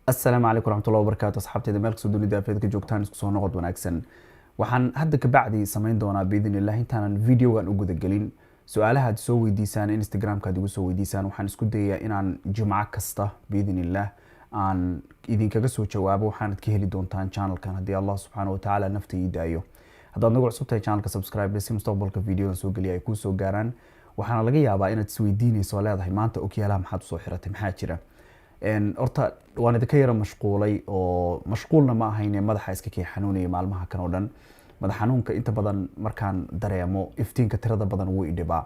السلام عليكم ورحمة الله وبركاته أصحابتي إذا مالك سودوني دافيد كجوكتان isku soo noqod wanaagsan waxaan hadda ka bacdi samayn doonaa biidin ilaahi intaan videogan u guda galin su'aalaha aad soo weydiisaan Instagram-ka aad igu soo weydiisaan waxaan isku dayaa inaan jumco kasta biidin ilaah aan idinkaga soo jawaabo waxaanad ka heli doontaan channelkan haddii Allah subhanahu wa ta'ala nafta ii daayo haddaad nagu cusub tahay channelka subscribe si mustaqbalka videogan soo geliya ay kuu soo gaaraan waxaana laga yaabaa inaad isweydiinayso leedahay maanta okiyaalaha maxaad u soo xiratay maxaa jira horta waan idinka yara mashquulay oo mashquulna ma ahayne madaxa iska kii xanuunaya maalmaha kan oo dhan madax xanuunka inta badan markaan dareemo iftiinka tirada badan wuu idhibaa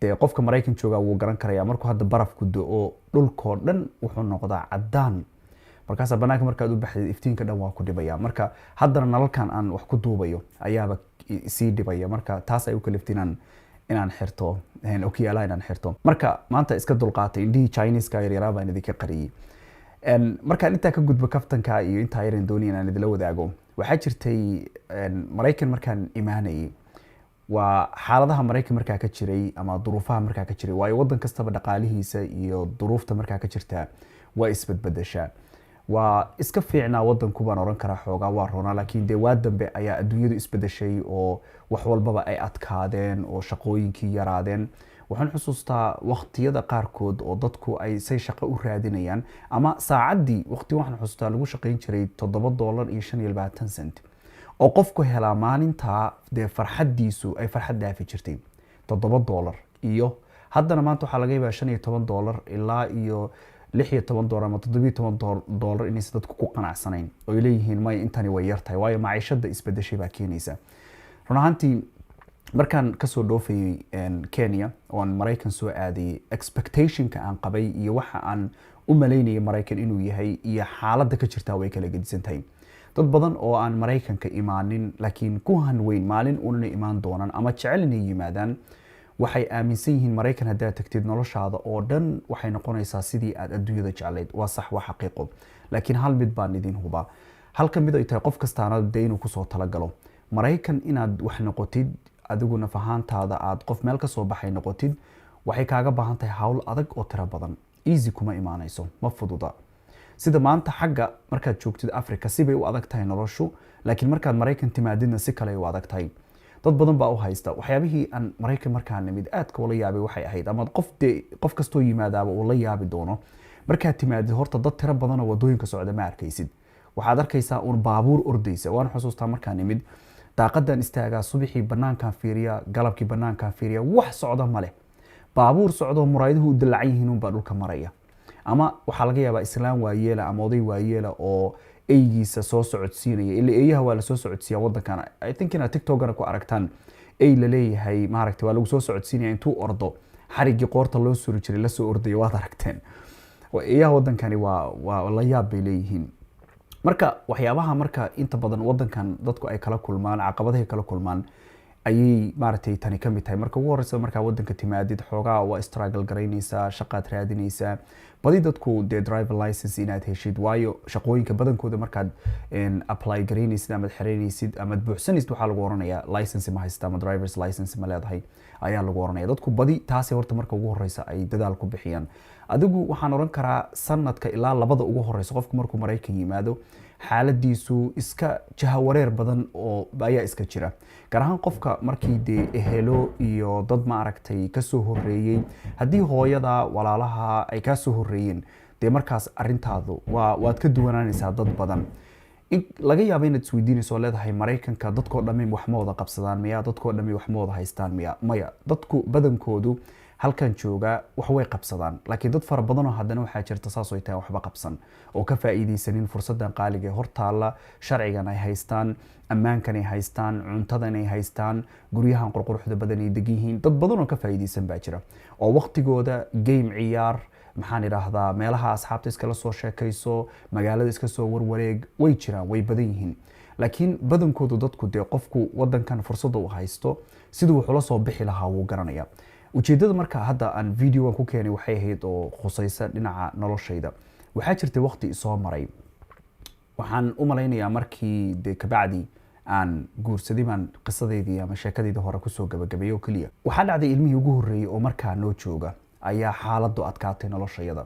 dee qofka Mareykan jooga wuu garan karayaa markuu hadda baraf ku da'o dhulkoo dhan wuxuu noqdaa cadaan markaas banaanka markaad u baxday iftiinka dhan waa ku dhibaya marka haddana nalalkan aan wax ku duubayo ayaaba sii dhibaya marka taas ay u kaliftinaan inaan xirto okiyaalaha inaan xirto marka maanta iska dulqaatay indhihii Chinese-ka yaryara baan idinka qariyay markaan intaa ka gudbo kaftanka iyo intaa yaran doonay inaan idila wadaago waxaa jirtay Mareykan markaan imaanayay waa xaaladaha Mareykan markaa ka jiray ama duruufaha markaa ka jiray waayo wadan kastaba dhaqaalihiisa iyo duruufta markaa ka jirta waa isbadbadashaa waa iska fiicnaa wadanku baan oran karaa xoogaa waa roona laakiin dee waa dambe ayaa adduunyadu isbedeshay oo wax walbaba ay adkaadeen oo shaqooyinkii yaraadeen waxaan xusuustaa waqtiyada qaarkood oo dadku ay say shaqo u raadinayaan ama saacadii waqti waxaan xusuustaa lagu shaqayn jiray $7.25 oo qofku helaa maalinta dee farxadiisu ay farxad dhaafi jirtay $7 iyo haddana maanta waxaa laga yaabaa $15 ilaa iyo $16 ama $17 inay dadku ku qanacsanayn oo ay leeyihiin may intani way yartahay waayo maciishada isbedeshay baa keenaysa run ahaantii markaan ka soo dhoofay Kenya oo aan Mareykan soo aaday expectation-ka aan qabay iyo waxa aan u maleynayay Mareykan inuu yahay iyo xaaladda ka jirta way kala gedisan tahay dad badan oo aan Mareykanka imaanin laakiin ku hanweyn maalin uuna imaan doonaan ama jecel inay yimaadaan waxay aaminsan yihiin Mareykan haddii aad tagtid noloshaada oo dhan waxay noqonaysaa sidii aad adduunyada jeclayd waa sax waa xaqiiqo laakiin hal mid baan idin hubaa halka mid ay tahay qof kastaana dee inuu ku soo talagalo Mareykan inaad wax noqotid adigu naf ahaantaada aad qof meel ka soo baxay noqotid waxay kaaga baahan tahay hawl adag oo tiro badan easy kuma imaanayso ma fududa sida maanta xagga markaad joogtid Afrika sibay u adag tahay noloshu laakiin markaad Mareykan timaadidna si kale u adag tahay dad badan baa u haysta waxyaabihii aan Mareykan markaan nimid aad ka wala yaabay waxay ahayd ama qof kasto yimaadaaba uu la yaabi doono markaad timaadid horta dad tiro badan oo wadooyinka socda ma arkaysid waxaad arkaysaa un baabuur ordaysa waan xusuustaa markaan nimid daaqadan istaagaa subaxii banaankan fiiriya galabkii banaankan fiiriya wax socda male baabuur socdo muraayiduhu u dalacan yihiin un baa dhulka maraya ama waxaa laga yaabaa islaam waayeela ama oday waayeela oo aygiisa soo socodsiinaya ila eeyaha waa la soo socodsiiyaa wadankan I think ina TikTok-gana ku aragtaan ay la leeyahay maaragtay waa lagu soo socodsiinaya intuu ordo xarigii qoorta loo suri jiray la soo ordayo waad aragteen eeyaha wadankani waa la yaab bay leeyihiin marka waxyaabaha marka inta badan wadankan dadku ay kala kulmaan caqabadaha kala kulmaan ayay maaragtay tani kamid tahay marka ugu horeysa marka wadanka timaadid xoogaa waa struggle garaynaysaa shaqaad raadinaysaa badi dadku dee driver license inaad heshid waayo shaqooyinka badankooda markaad apply garaynaysid ama xireenaysid ama buuxsanaysid waxaa lagu oranayaa license ma haysta ama driver's license ma leedahay ayaa lagu oranaya dadku badi taasi horta marka ugu horeysa ay dadaal ku bixiyaan adigu waxaan oran karaa sanadka ilaa labada ugu horeysa qofku markuu Mareykan yimaado xaaladiisu iska jahawareer badan oo ayaa iska jira gaar ahaan qofka markii dee ehelo iyo dad ma aragtay ka soo horeeyay haddii hooyada walaalaha ay ka soo horeeyeen dee markaas arintaadu waad ka duwanaanaysaa dad badan laga yaabo inaad isweydiinayso leedahay Mareykanka dadkoo dhammaan wax ma wada qabsadaan miya dadkoo dhammaan wax ma wada haystaan miya maya dadku badankoodu halkan jooga wax way qabsadaan laakiin dad fara badan oo haddana waxaa jirta saas oo ay tahay waxba qabsan oo ka faa'iideysanin fursadan qaaliga ee hortaala sharcigan ay haystaan ammaankan ay haystaan cuntadan ay haystaan guryahan qurquruxda badan ay degan yihiin dad badan oo ka faa'iideysan baa jira oo waqtigooda game ciyaar maxaan idhaahdaa meelaha asxaabta iskala soo sheekayso magaalada iska soo warwareeg way jiraan way badan yihiin laakiin badankoodu dadku dee qofku wadankan fursada u haysto siduu wuxuu la soo bixi lahaa wuu garanaya ujeedada marka hadda aan video ku keenay waxay ahayd oo khusaysa dhinaca noloshayda waxaa jirtay waqti soo maray waxaan u maleynayaa markii de ka bacdi aan guursaday baan qisadeedii ama sheekadeedii hore ku soo gabagabay oo kaliya waxaa dhacday ilmihii ugu horeeyay oo markaa noo jooga ayaa xaaladu adkaatay noloshayada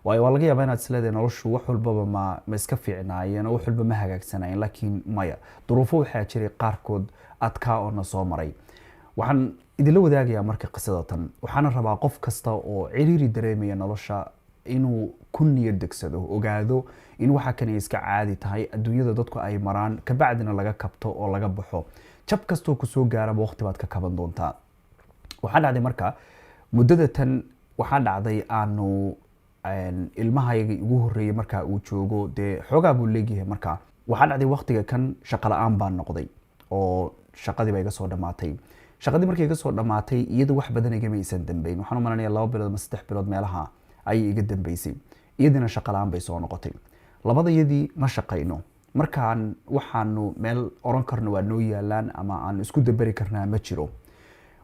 waayo waa laga yaabaa inaad isleedahay noloshu wax walbaba ma iska fiicnaayeen oo wax walba ma hagaagsanayeen, laakiin maya, duruufo waxaa jiray qaarkood adkaa oo na soo maray. waxaan idinla wadaagayaa marka qisada tan, waxaana rabaa qof kasta oo ciriiri dareemaya nolosha inuu ku niyad degsado, ogaado in waxa kan iska caadi tahay, adduunyada dadku ay maraan, kabacdina laga kabto oo laga baxo. jab kastoo kusoo gaaraba waqti baad ka kaban doontaa. waxaa dhacday marka muddada tan, waxaa dhacday aanu ilmahayaga ugu horreeyay markaa uu joogo dee xoogaa buu leegyahay. markaa waxaa dhacday waqtiga kan shaqo la-aan baan noqday oo shaqadii baa iga soo dhammaatay. shaqadii markay iga soo dhammaatay iyadu wax badan igama aysan dambeyn. waxaan u malanayaa 2 bilood ama 3 bilood meelaha ayay iga dambeysay. iyadina shaqo la-aan bay soo noqotay. labadayadii ma shaqayno. markaan waxaanu meel oran karno waa noo yaalaan ama aan isku dabari karnaa ma jiro.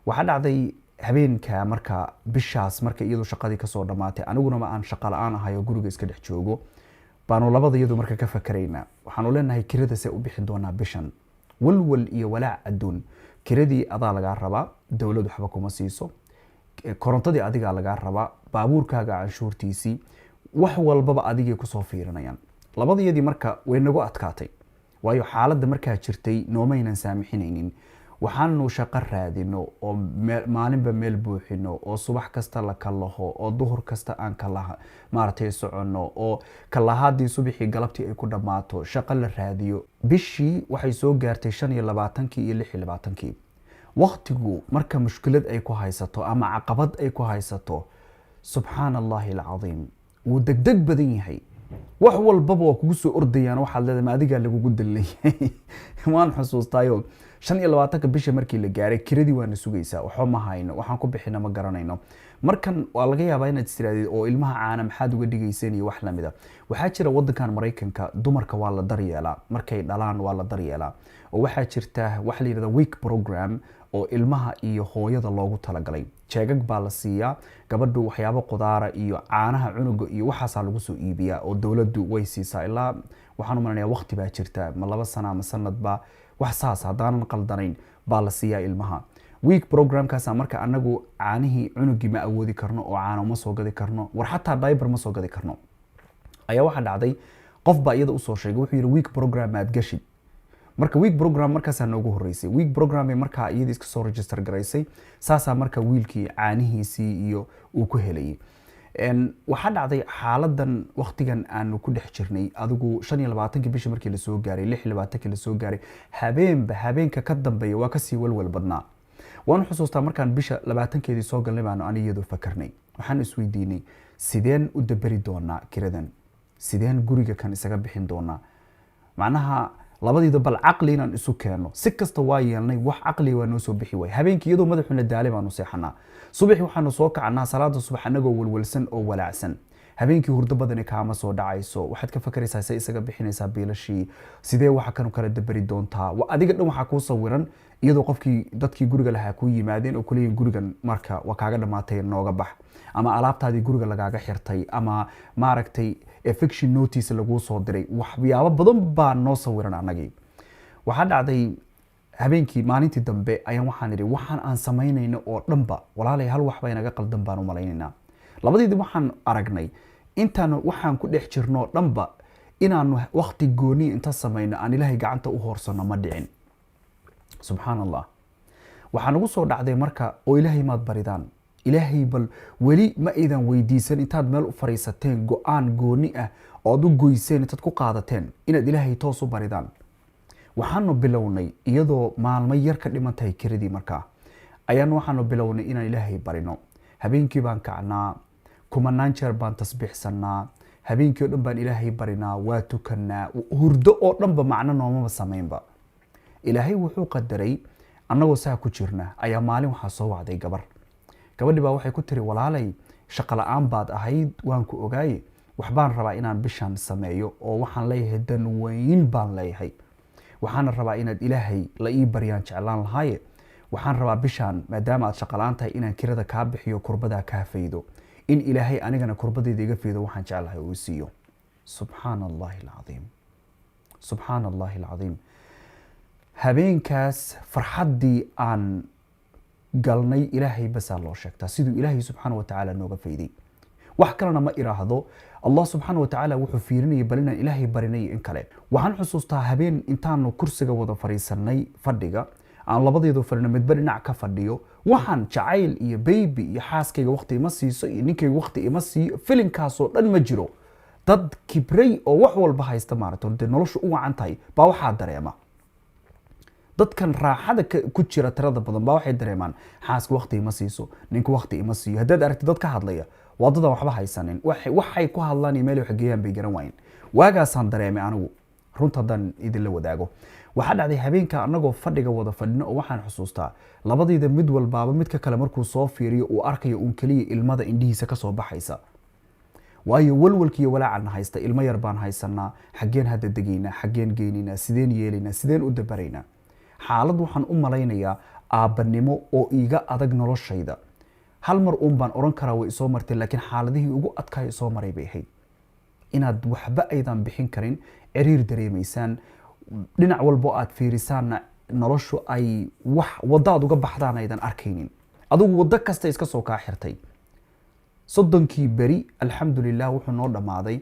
waxaa dhacday habeenka marka bishaas marka iyadu shaqadii kasoo dhammaatay, aniguna ma aan shaqo la-aan ahay oo guriga iska dhex joogo, baanu labadayadu marka ka fakaraynaa. waxaanu leenahay kirada see u bixin doonaa bishan. walwal iyo walaac adduun. kiradii adaa lagaa rabaa, dowlad waxba kuma siiso. korontadii adigaa lagaa rabaa, baabuurkaaga canshuurtiisii, wax walbaba adigay kusoo fiirinayaan. labadayadii marka way nagu adkaatay, waayo xaaladda markaa jirtay noomaynan saamixinaynin. waxaanu shaqo raadino oo maalinba meel buuxino oo subax kasta la kalaho oo duhur kasta aan maaragtay soconno oo kalahaadii subaxii galabtii ay ku dhammaato, shaqo la raadiyo. bishii waxay soo gaartay 25 iyo 26. waqtigu marka mushkilad ay ku haysato ama caqabad ay ku haysato, subxaan allahi alcadiim, wuu degdeg badan yahay. wax walbaba waa kugu soo ordayaan, waxaad leedahay ma adigaa lagugu dalleeyay. waan xusuustaayo 25 bisha markii la gaaray kiradii waana sugaysaa, waxba ma hayno, waxaan ku bixina ma garanayno. markan waa laga yaabaa inaad istiraadid oo ilmaha caana maxaad uga dhigayseen iyo wax lamida. waxaa jira wadankan Mareykanka dumarka waa la daryeelaa, markay dhalaan waa la daryeelaa. oo waxaa jirta wax la yiraahdo week program oo ilmaha iyo hooyada loogu talagalay. jeegag baa la siiyaa, gabadhu waxyaabo qudaara iyo caanaha cunuga iyo waxaasaa lagu soo iibiyaa oo dowladdu way siisaa. ilaa waxaan u maleynayaa waqti baa jirta, ma 2 sano ama sanadba wax saas haddaanan qaldanayn baa la siiyaa ilmaha. week programkaasa marka anagu caanihii cunugii ma awoodi karno oo caano ma soo gadi karno, war xataa diaper ma soo gadi karno. ayaa waxaa dhacday qof baa iyada usoo sheegay, wuxuu yidhi week program aad gashid. marka week program markaasaa noogu horreysay. week program bay markaa iyada iska soo register garaysay, saasaa marka wiilkii caanihiisii iyo uu ku helayay. waxaa dhacday xaaladan waqtigan aanu ku dhex jirnay, adigu 25 bisha markii la soo gaaray, 26 la soo gaaray, habeenka ka dambeeya waa kasii walwal badnaa. waan xusuustaa markaan bisha 20keedii soo galnay baanu aniyadu fakarnay. waxaan isweydiinay sideen u dabari doonaa kiradan, sideen guriga kan isaga bixin doonaa. macnaha labadiiba bal caqli inaan isu keeno. si kasta waa yeelnay, wax caqli waa noo soo bixi waay. habeenkii iyadoo madaxuna daalay baanu seexanaa. subaxii waxaanu soo kacnaa salaada subax anagoo walwalsan oo walaacsan. habeenkii hurdo badani kaama soo dhacayso, waxaad ka fakaraysaa say isaga bixinaysaa biilashii, sidee waxa kanu kala dabari doontaa. adiga dhan waxaa kuu sawiran iyadoo qofkii dadkii guriga lahaa ku yimaadeen oo kuleeyihin gurigan marka waa kaaga dhamaatay nooga bax, ama alaabtaadii guriga lagaaga xirtay, ama maaragtay eviction notice laguu soo diray. waxyaabo badan baa noo sawiran anagii. waxaa dhacday habeenkii maalintii dambe ayaan waxaan idhi waxaan aan samaynayno oo dhanba walaalay hal wax baa inaga qaldan baan u malaynaynaa. labadeedii waxaan aragnay intaan waxaan ku dhex jirno dhanba inaanu waqti gooni inta samayno aan ilaahay gacanta u hoorsano ma dhicin. subxaan allah. waxaa nagu soo dhacday marka oo ilaahay maad baridaan, ilaahay bal weli ma aydan weydiisan intaad meel u fariisateen go-aan gooni ah oo aad u goyseen intaad ku qaadateen inaad ilaahay toos u baridaan. waxaanu bilownay iyadoo maalmo yar ka dhiman tahay kiradii markaa ayaan waxaanu bilownay inaan ilaahay barino. habeenkii baan kacnaa, kumanaan jeer baan tasbiixsanaa, habeenkii oo dhan baan ilaahay barinaa, waa tukanaa, hurdo oo dhanba macno noomaba samaynba. ilaahay wuxuu qadaray annagoo saa ku jirna ayaa maalin waxaa soo wacday gabadhi baa waxay ku tiri walaalay shaqo la-aan baad ahayd, waan ku ogaaye, waxbaan rabaa inaan bishaan sameeyo oo waxaan leeyahay dan weyn baan leeyahay, waxaana rabaa inaad ilaahay la ii baryaan jeclaan lahaaye, waxaan rabaa bishaan maadaama aad shaqo la-aan tahay inaan kirada kaa bixiyo, kurbadaa kaa faydo, in ilaahay anigana kurbadayda iga faydo waxaan jeclahay uu siiyo. subxaan allahi alcadiim, subxaan allahi alcadiim. habeenkaas farxaddii aan galnay ilaahay basaa loo sheegtaa siduu ilaahay subxaana wa tacaala nooga fayday. wax kalena ma iraahdo. Allah subxaanahu wa tacaala wuxuu fiirinayay bal inaan ilaahay barinay in kale. waxaan xusuustaa habeen intaanu kursiga wada fadhiisanay fadhiga aan labadeedu fadhino midba dhinac ka fadhiyo, waxaan jacayl iyo baby iyo xaaskayga waqti ima siiso iyo ninkayga waqti ima siiyo, filinkaasoo dhan ma jiro. dad kibray oo wax walba haysta maaragtay dee noloshu u wacan tahay baa waxaa dareema. dadkan raaxada ku jira tirada badan baa waxay dareemaan xaaska waqti ima siiso, ninka waqti ima siiyo. haddaad aragtid dad ka hadlaya waa dadaan waxba haysanin, waxay ku hadlaan iyo meel wax geeyaan bay garan waayeen. waagaasaan dareemay anigu runta haddaan idinla wadaago. waxaa dhacday habeenka anagoo fadhiga wada fadhino oo waxaan xusuustaa labadiida mid walbaaba midka kale markuu soo fiiriyo uu arkayo uun keliya ilmada indhihiisa kasoo baxaysa. waayo walwalkiiyo walaacan haysta, ilmo yar baan haysanaa, xaggeen hadda degaynaa, xaggeen geynaynaa, sideen yeelaynaa, sideen u dabaraynaa. xaalad waxaan u malaynayaa aabbanimo oo iiga adag noloshayda. hal mar uun baan oran karaa way isoo martay, laakiin xaaladihii ugu adkaaya soo maray bay ahayd. inaad waxba aydan bixin karin, ciriir dareemaysaan, dhinac walbo aad fiirisaanna noloshu ay wax waddaad uga baxdaan aydan arkaynin. adigu waddo kasta iska soo kaa xirtay. 30 beri alxamdulilah wuxuu noo dhammaaday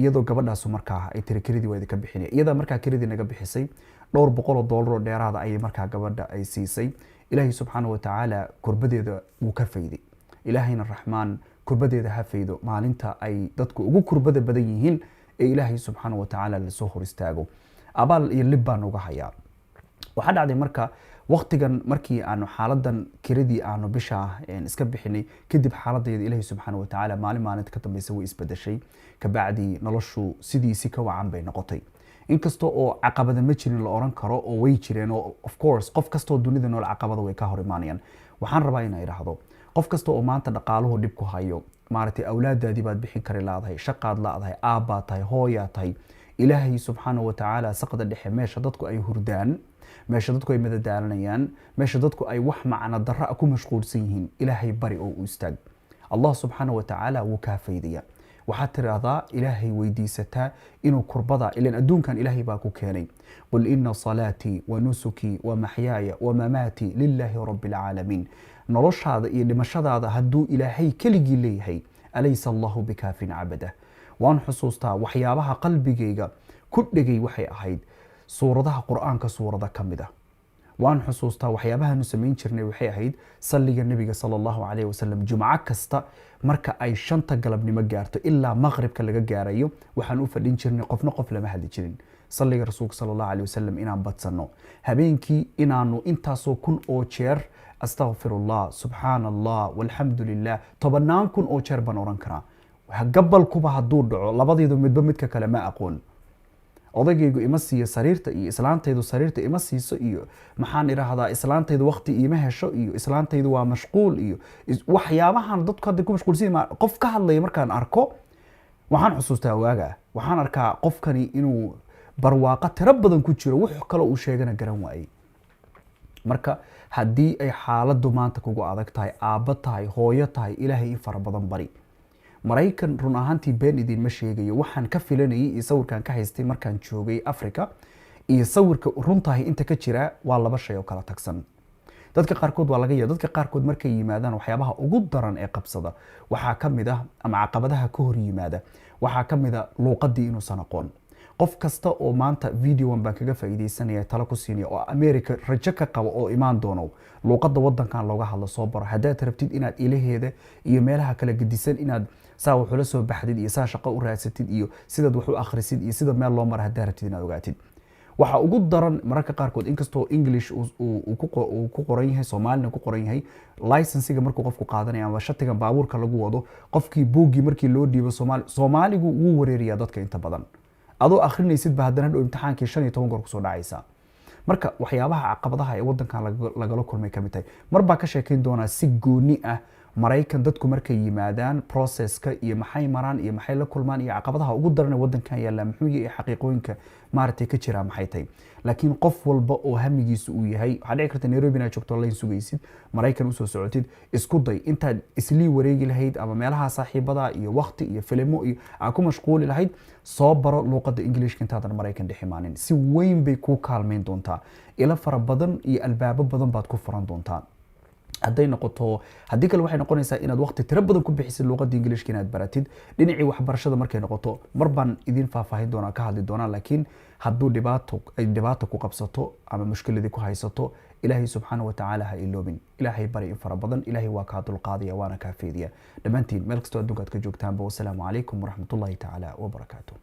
iyadoo gabadhaasu markaa ay tiri kiradii waa idinka bixinaya. iyadaa markaa kiradii naga bixisay, dhowr boqol oo doolar oo dheeraada ayay markaa gabadha ay siisay. ilaahay subxaana wa tacaala kurbadeeda wuu ka fayday. ilaahayna raxmaan kurbadeeda ha faydo maalinta ay dadku ugu kurbada badan yihiin ee ilaahay subxaana wa tacaala lasoo hor istaago. abaal iyo lib baan uga hayaa. waxaa dhacday marka waqtigan markii aanu xaaladan kiradii aanu bisha iska bixinay kadib, xaaladeeda ilaahay subxaana wa tacaala maalinta ka dambeysa way isbedeshay. kabacdi noloshu sidiisi ka wacan bay noqotay. inkasta oo caqabada ma jirin la oran karo, oo way jireen, oo of course qof kastoo dunida nool caqabada way ka hor imaanayaan. waxaan rabaa inaan idhaahdo qof kasta oo maanta dhaqaaluhu dhib ku hayo, maaragtay awlaadaadii baad bixin kari laadahay, shaqaad laadahay, aabbaad tahay, hooyaa tahay, ilaahay subxaana wa tacaala saqda dhexe meesha dadku ay hurdaan, meesha dadku ay madadaalanayaan, meesha dadku ay wax macno darra ku mashquulsan yihiin, ilaahay bari oo u istaag. allah subxaana wa tacaala wuu kaa faydaya. waxaad tiraahdaa ilaahay weydiisataa inuu kurbada, ilan adduunkan ilaahay baa ku keenay. qul ina salaatii wa nusukii wa maxyaaya wa mamaatii lilaahi rabbi alcaalamiin. noloshaada iyo dhimashadaada hadduu ilaahay keligii leeyahay, alaysa allahu bikaafin cabadah. waan xusuustaa waxyaabaha qalbigayga ku dhegay waxay ahayd suuradaha qur-aanka suurada ka mid ah. waan xusuustaa waxyaabahaanu samayn jirnay waxay ahayd salliga nebiga sala allahu calayhi wasalam. jumco kasta marka ay 5 galabnimo gaarto ilaa maqribka laga gaarayo waxaan u fadhin jirnay, qofna qof lama hadli jirin. salliga rasuulka sala allahu calayhi wasalam inaan badsanno, habeenkii inaanu intaasoo kun oo jeer astaqfirullah, subxaana allah, walxamdu lilah, 10 kun oo jeer baan oran karaa. gabalkuba hadduu dhaco labadeedu midba midka kale ma aqoon. odagaygu ima siiyo sariirta, iyo islaantaydu sariirta ima siiso, iyo maxaan idhaahdaa islaantaydu waqti ima hesho, iyo islaantaydu waa mashquul, iyo waxyaabahan dadku hadda ku mashquulsan yihiin. qof ka hadlaya markaan arko waxaan xusuustaa waaga, waxaan arkaa qofkani inuu barwaaqo tiro badan ku jiro, wux kale uu sheegana garan waayey. marka haddii ay xaaladdu maanta kugu adag tahay, aabba tahay, hooyo tahay, ilaahay in fara badan bari. maraykan run ahaantii been idinma sheegayo, waxaan ka filanayay iyo sawirkaan ka haystay markaan joogay Africa iyo sawirka runtahay inta ka jira waa laba shay oo kala tagsan. dadka qaarkood waa laga yaabaa, dadka qaarkood markay yimaadaan waxyaabaha ugu daran ee qabsada waxaa ka mid ah, ama caqabadaha ka hor yimaada waxaa ka mid ah luuqadii inuusan aqoon. qof kasta oo maanta videoan baan kaga faa'iideysanaya, talo ku siinaya, oo America rajo ka qabo oo imaan doono, luuqadda wadankan looga hadlo soo baro. haddaad rabtid inaad ilaheeda iyo meelaha kala gedisan inaad saa wax ula soo baxdid, iyo saa shaqo u raadsatid, iyo sidaad wax u akhrisid, iyo sida meel loo maro haddaad rabtid inaad ogaatid. waxa ugu daran mararka qaarkood, inkastoo English uu ku qoran yahay, Soomaalina ku qoran yahay, licensiga markuu qofku qaadanayo ama shatiga baabuurka lagu wado, qofkii buuggii markii loo dhiibo Soomaaligu wuu wareeriyaa dadka inta badan. adoo akhrinaysid ba haddana hadhow imtixaankii 15 goor kusoo dhacaysa. marka waxyaabaha caqabadaha ee wadankan lagala kulmay ka mid tahay. mar baa ka sheekayn doonaa si gooni ah Maraykan dadku markay yimaadaan processka iyo maxay maraan iyo maxay la kulmaan iyo caqabadaha ugu daran ee wadankan yaalla muxuu yahay, xaqiiqooyinka maartay ka jira maxay tahay. laakiin qof walba oo hamigiisu uu yahay, waxa dhici karta Nairobi inaad joogto la sugaysid, Maraykan u soo socotid, isku day intaad islii wareegi lahayd ama meelaha saaxiibada iyo waqti iyo filimo iyo aad ku mashquuli lahayd, soo baro luuqadda Englishka intaadan Maraykan dhex imaanin. si weyn bay ku kaalmeyn doontaa, ila fara badan iyo albaabo badan baad ku furan doontaa. hadday noqoto haddii kale waxay noqonaysaa inaad waqti tiro badan ku bixisid luqadda ingiliishka inaad baratid dhinacii waxbarashada markay noqoto mar baan idin faahfaahin doonaa ka hadli doonaa laakiin hadduu dhibaato ku qabsato ama mushkiladii ku haysato ilaahay subxaana watacaala ha iloobin ilaahay bari in fara badan ilaahay waa kaa dulqaadaya waana kaa feediya dhammaantiin meel kastoo adduunka aad ka joogtaanba wasalaamu calaykum waraxmatullaahi tacaala wabarakaatu